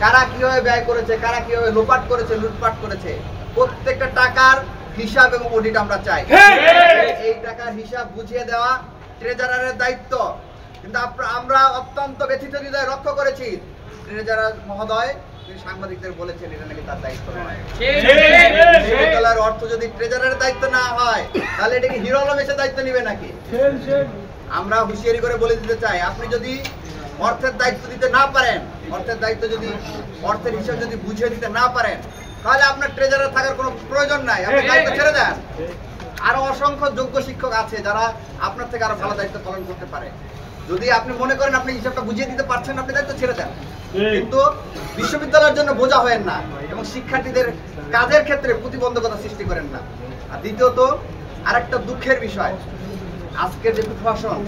কারা কিভাবে ব্যয় করেছে, কারা কিভাবে লোপাট করেছে, লুটপাট করেছে, প্রত্যেকটা টাকার হিসাব এবং অডিট আমরা চাই। এই টাকার হিসাব বুঝিয়ে দেওয়া ট্রেজারারের দায়িত্ব। কিন্তু আমরা অত্যন্ত ব্যথিত হৃদয়ে লক্ষ্য করেছি, ট্রেজারার মহোদয় তিনি সাংবাদিকদের বলেছেন এটা নাকি তার দায়িত্ব নয়। বিশ্ববিদ্যালয়ের অর্থ যদি ট্রেজারারের দায়িত্ব না হয়, তাহলে এটা কি হিরো আলম এসে দায়িত্ব নিবে নাকি? আমরা হুঁশিয়ারি করে বলে দিতে চাই, আপনি যদি অর্থের দায়িত্ব দিতে না পারেন, অর্থের দায়িত্ব যদি অর্থের হিসাব যদি বুঝিয়ে দিতে না পারেন, তাহলে আপনার ট্রেজারার থাকার কোনো প্রয়োজন নাই, আপনি দায়িত্ব ছেড়ে দেন। আরো অসংখ্য যোগ্য শিক্ষক আছে যারা আপনার থেকে আরো ভালো দায়িত্ব পালন করতে পারে। যদি আপনি মনে করেন আপনি হিসাবটা বুঝিয়ে দিতে পারছেন, আপনি দায়িত্ব ছেড়ে দেন। কিন্তু বিশ্ববিদ্যালয়ের জন্য বোঝা হয়েন না এবং শিক্ষার্থীদের কাজের ক্ষেত্রে প্রতিবন্ধকতা সৃষ্টি করেন না। আর দ্বিতীয়ত আরেকটা দুঃখের বিষয়, আজকের যে প্রশাসন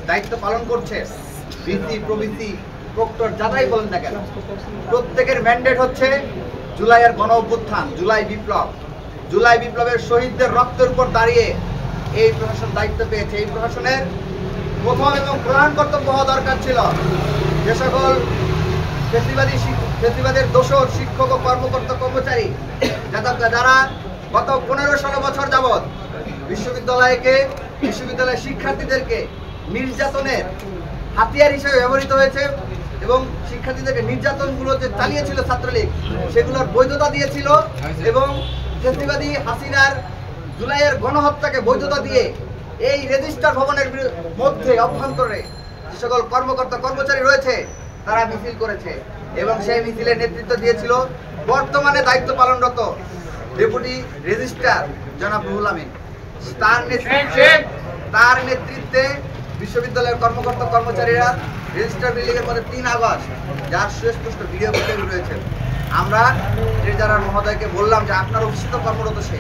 দায়িত্ব পালন করছে, ভিসি প্রভিসি প্রক্টর যারাই বলেন না কেন, প্রত্যেকের ম্যান্ডেট হচ্ছে জুলাইয়ের গণ অভ্যুত্থান, জুলাই বিপ্লব। জুলাই বিপ্লবের শহীদদের রক্তের উপর দাঁড়িয়ে এই প্রশাসন দায়িত্ব পেয়েছে। এই প্রশাসনের প্রথম এবং প্রধান কর্তব্য হওয়া দরকার ছিল যে সকল ফ্যাসিবাদের দোষর শিক্ষক ও কর্মকর্তা কর্মচারী যারা গত 15-16 বছর যাবৎ বিশ্ববিদ্যালয়ের শিক্ষার্থীদেরকে নির্যাতনের হাতিয়ার হিসেবে ব্যবহৃত হয়েছে এবং শিক্ষার্থীদেরকে নির্যাতনগুলো যে চালিয়েছিল ছাত্রলীগ, সেগুলোর বৈধতা দিয়েছিল এবং ফ্যাসিবাদী হাসিনার জুলাইয়ের গণহত্যাকে বৈধতা দিয়ে এই রেজিস্ট্রার ভবনের মধ্যে অভ্যন্তরে যে সকল কর্মকর্তা কর্মচারী রয়েছে তারা মিছিল করেছে এবং সেই মিছিলের নেতৃত্ব দিয়েছিল বর্তমানে দায়িত্ব পালনরত ডেপুটি রেজিস্ট্রার জনাব রুহুল আমিন। তার নেতৃত্বে বিশ্ববিদ্যালয়ের কর্মকর্তা কর্মচারীরা রেজিস্ট্রার বিল্ডিংয়ের মধ্যে 3 আগস্ট যার সুস্পষ্ট ভিডিও ফুটেজ রয়েছে। আমরা ট্রেজারার মহোদয়কে বললাম যে আপনার অফিসে তো কর্মরত সে,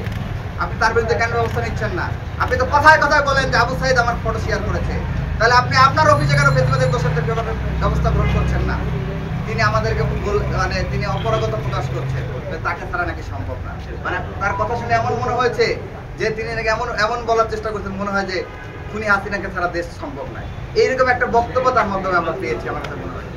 আপনি তার বিরুদ্ধে কেন ব্যবস্থা নিচ্ছেন না? আপনি তো কথায় কথায় বলেন যে আবু সাইদ আমার ফটো শেয়ার করেছে, তাহলে আপনি আপনার অফিসে কেন ফেসবুকের দোষের ব্যবস্থা গ্রহণ করছেন না? তিনি আমাদেরকে তিনি অপরাগতা প্রকাশ করছেন, তাকে ছাড়া নাকি সম্ভব না। মানে তার কথা শুনে এমন মনে হয়েছে যে তিনি নাকি এমন বলার চেষ্টা করছেন, মনে হয় যে খুনি হাসিনাকে ছাড়া দেশ সম্ভব নয়। এইরকম একটা বক্তব্য তার মাধ্যমে আমরা পেয়েছি আমার কাছে মনে হয়।